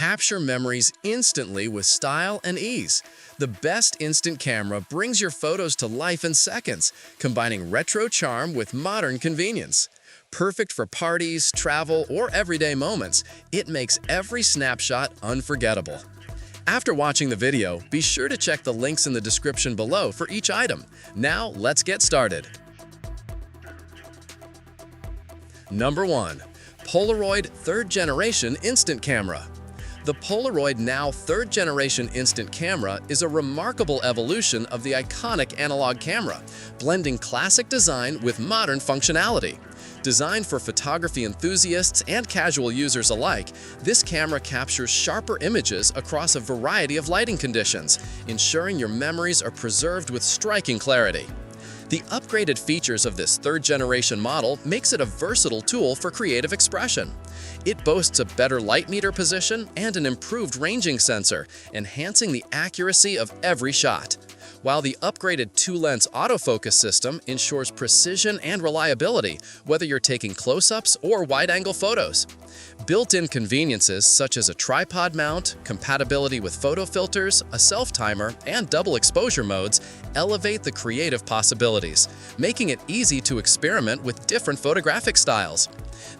Capture memories instantly with style and ease. The best instant camera brings your photos to life in seconds, combining retro charm with modern convenience. Perfect for parties, travel, or everyday moments, it makes every snapshot unforgettable. After watching the video, be sure to check the links in the description below for each item. Now, let's get started. Number 1. Polaroid 3rd Generation Instant Camera. The Polaroid Now 3rd Generation Instant Camera is a remarkable evolution of the iconic analog camera, blending classic design with modern functionality. Designed for photography enthusiasts and casual users alike, this camera captures sharper images across a variety of lighting conditions, ensuring your memories are preserved with striking clarity. The upgraded features of this 3rd generation model makes it a versatile tool for creative expression. It boasts a better light meter position and an improved ranging sensor, enhancing the accuracy of every shot. While the upgraded 2-lens autofocus system ensures precision and reliability, whether you're taking close-ups or wide-angle photos. Built-in conveniences such as a tripod mount, compatibility with photo filters, a self-timer, and double exposure modes elevate the creative possibilities, making it easy to experiment with different photographic styles.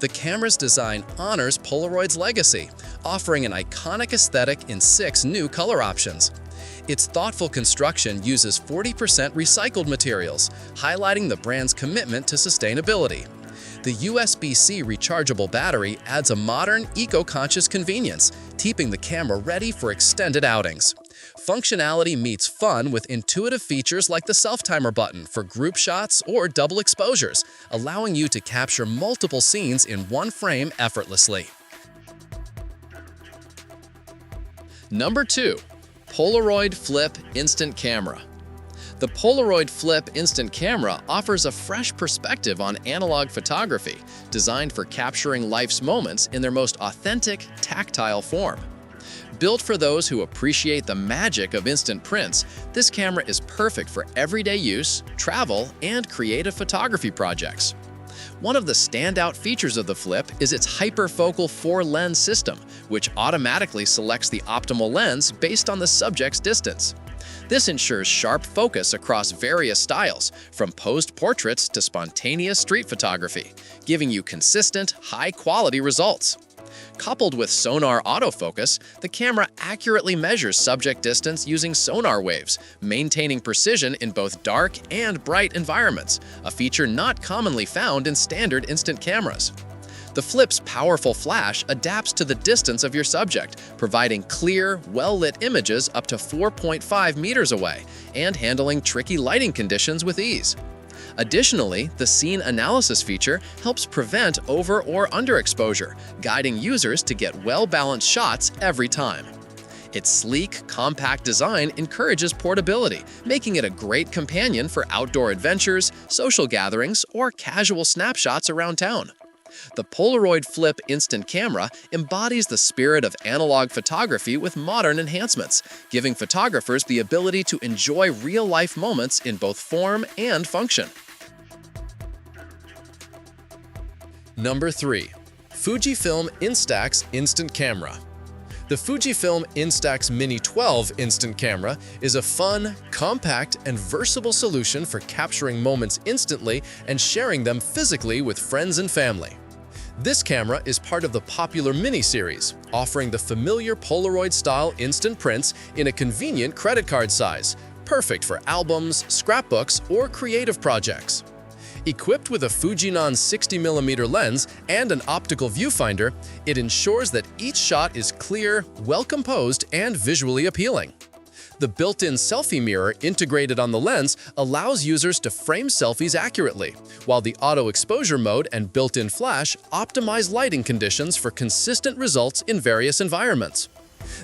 The camera's design honors Polaroid's legacy, offering an iconic aesthetic in 6 new color options. Its thoughtful construction uses 40% recycled materials, highlighting the brand's commitment to sustainability. The USB-C rechargeable battery adds a modern, eco-conscious convenience, keeping the camera ready for extended outings. Functionality meets fun with intuitive features like the self-timer button for group shots or double exposures, allowing you to capture multiple scenes in one frame effortlessly. Number 2. Polaroid Flip Instant Camera. The Polaroid Flip Instant Camera offers a fresh perspective on analog photography, designed for capturing life's moments in their most authentic, tactile form. Built for those who appreciate the magic of instant prints, this camera is perfect for everyday use, travel, and creative photography projects. One of the standout features of the Flip is its hyperfocal 4-lens system, which automatically selects the optimal lens based on the subject's distance. This ensures sharp focus across various styles, from posed portraits to spontaneous street photography, giving you consistent, high-quality results. Coupled with sonar autofocus, the camera accurately measures subject distance using sonar waves, maintaining precision in both dark and bright environments, a feature not commonly found in standard instant cameras. The Flip's powerful flash adapts to the distance of your subject, providing clear, well-lit images up to 4.5 meters away and handling tricky lighting conditions with ease. Additionally, the scene analysis feature helps prevent over or underexposure, guiding users to get well-balanced shots every time. Its sleek, compact design encourages portability, making it a great companion for outdoor adventures, social gatherings, or casual snapshots around town. The Polaroid Flip Instant Camera embodies the spirit of analog photography with modern enhancements, giving photographers the ability to enjoy real-life moments in both form and function. Number 3. Fujifilm Instax Instant Camera. The Fujifilm Instax Mini 12 Instant Camera is a fun, compact, and versatile solution for capturing moments instantly and sharing them physically with friends and family. This camera is part of the popular Mini series, offering the familiar Polaroid-style instant prints in a convenient credit card size, perfect for albums, scrapbooks, or creative projects. Equipped with a Fujinon 60mm lens and an optical viewfinder, it ensures that each shot is clear, well-composed, and visually appealing. The built-in selfie mirror integrated on the lens allows users to frame selfies accurately, while the auto exposure mode and built-in flash optimize lighting conditions for consistent results in various environments.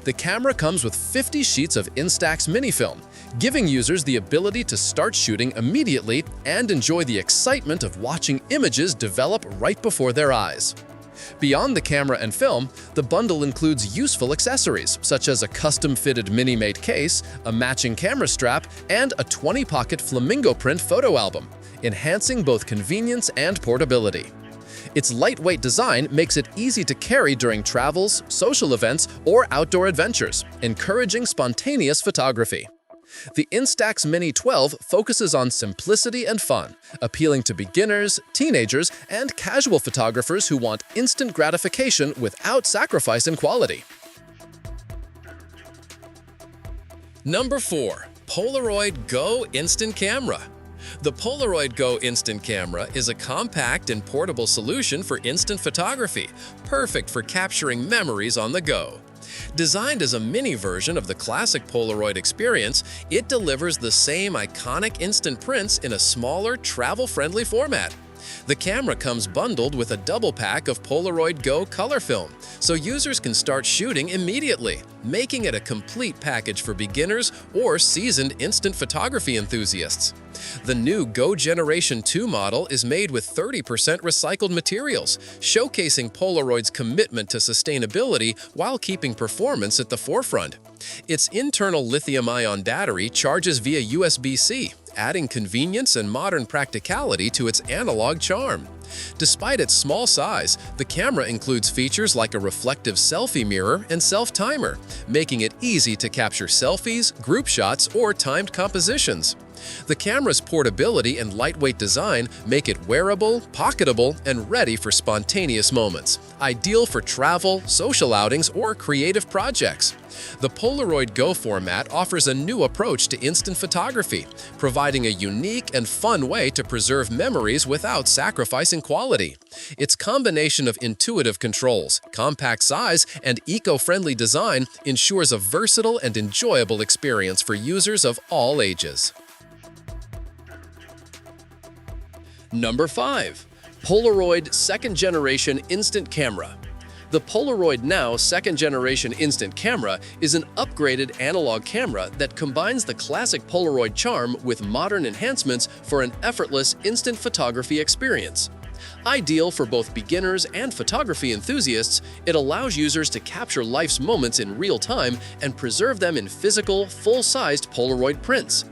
The camera comes with 50 sheets of Instax mini film, giving users the ability to start shooting immediately and enjoy the excitement of watching images develop right before their eyes. Beyond the camera and film, the bundle includes useful accessories such as a custom-fitted Mini-Mate case, a matching camera strap, and a 20-pocket flamingo print photo album, enhancing both convenience and portability. Its lightweight design makes it easy to carry during travels, social events, or outdoor adventures, encouraging spontaneous photography. The Instax Mini 12 focuses on simplicity and fun, appealing to beginners, teenagers, and casual photographers who want instant gratification without sacrifice in quality. Number 4. Polaroid Go Instant Camera. The Polaroid Go Instant Camera is a compact and portable solution for instant photography, perfect for capturing memories on the go. Designed as a mini version of the classic Polaroid experience, it delivers the same iconic instant prints in a smaller, travel-friendly format. The camera comes bundled with a double pack of Polaroid Go color film, so users can start shooting immediately, making it a complete package for beginners or seasoned instant photography enthusiasts. The new Go Generation 2 model is made with 30% recycled materials, showcasing Polaroid's commitment to sustainability while keeping performance at the forefront. Its internal lithium-ion battery charges via USB-C, adding convenience and modern practicality to its analog charm. Despite its small size, the camera includes features like a reflective selfie mirror and self-timer, making it easy to capture selfies, group shots, or timed compositions. The camera's portability and lightweight design make it wearable, pocketable, and ready for spontaneous moments, ideal for travel, social outings, or creative projects. The Polaroid Go format offers a new approach to instant photography, providing a unique and fun way to preserve memories without sacrificing quality. Its combination of intuitive controls, compact size, and eco-friendly design ensures a versatile and enjoyable experience for users of all ages. Number 5. Polaroid Second Generation Instant Camera. The Polaroid Now Second Generation Instant Camera is an upgraded analog camera that combines the classic Polaroid charm with modern enhancements for an effortless instant photography experience. Ideal for both beginners and photography enthusiasts, it allows users to capture life's moments in real time and preserve them in physical, full-sized Polaroid prints.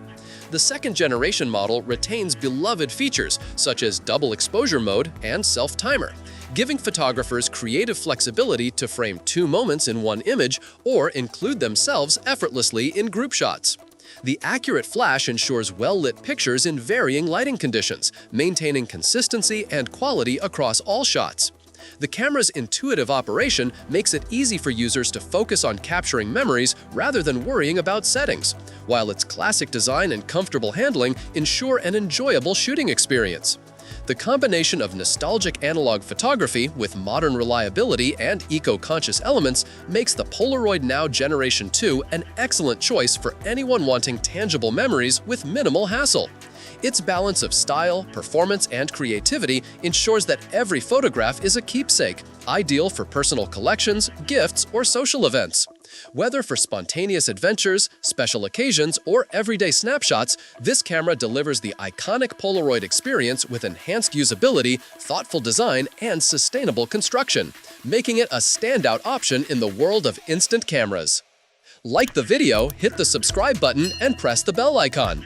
The second-generation model retains beloved features such as double exposure mode and self-timer, giving photographers creative flexibility to frame 2 moments in one image or include themselves effortlessly in group shots. The accurate flash ensures well-lit pictures in varying lighting conditions, maintaining consistency and quality across all shots. The camera's intuitive operation makes it easy for users to focus on capturing memories rather than worrying about settings, while its classic design and comfortable handling ensure an enjoyable shooting experience. The combination of nostalgic analog photography with modern reliability and eco-conscious elements makes the Polaroid Now Generation 2 an excellent choice for anyone wanting tangible memories with minimal hassle. Its balance of style, performance, and creativity ensures that every photograph is a keepsake, ideal for personal collections, gifts, or social events. Whether for spontaneous adventures, special occasions, or everyday snapshots, this camera delivers the iconic Polaroid experience with enhanced usability, thoughtful design, and sustainable construction, making it a standout option in the world of instant cameras. Like the video, hit the subscribe button, and press the bell icon.